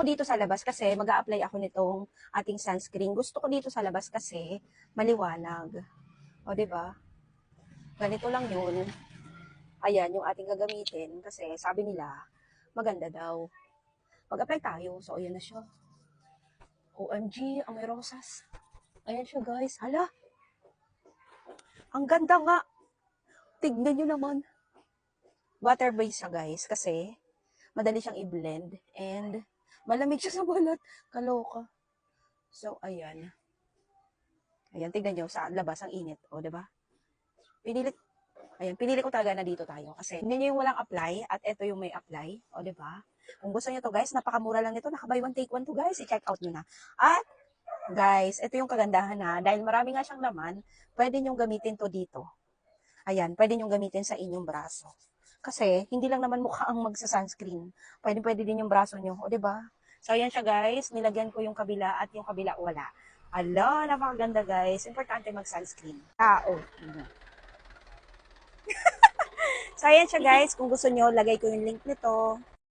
dito sa labas kasi mag-a-apply ako nitong ating sunscreen. Gusto ko dito sa labas kasi maliwanag. O, 'di ba? Ganito lang 'yun. Ayan yung ating gagamitin kasi sabi nila maganda daw. Mag-apply tayo. So, ayan na siya. OMG, ang may rosas. Ayan siya, guys. Hala, ang ganda nga. Tignan nyo naman. Water-based siya, guys, kasi madali siyang i-blend and malamig siya sa balat. Kaloka. So, ayan. Ayan, tignan nyo sa labas ang init. O, diba? Pinili ko talaga na dito tayo kasi hindi nyo yung walang apply at ito yung may apply. O, diba? Kung gusto nyo to, guys, napakamura lang nito. Naka-buy one, take one to, guys. I-check out nyo na. At, guys, ito yung kagandahan na dahil marami nga siyang laman, pwede nyo gamitin to dito. Ayan, pwede nyo gamitin sa inyong braso. Kasi, hindi lang naman mukha ang magsa-sunscreen. Pwede din yung braso nyo. O, diba? So, ayan siya, guys. Nilagyan ko yung kabila at yung kabila wala. Ala, napakaganda, guys. Importante mag-sunscreen. Tao. So, ayan siya, guys. Kung gusto nyo, lagay ko yung link nito.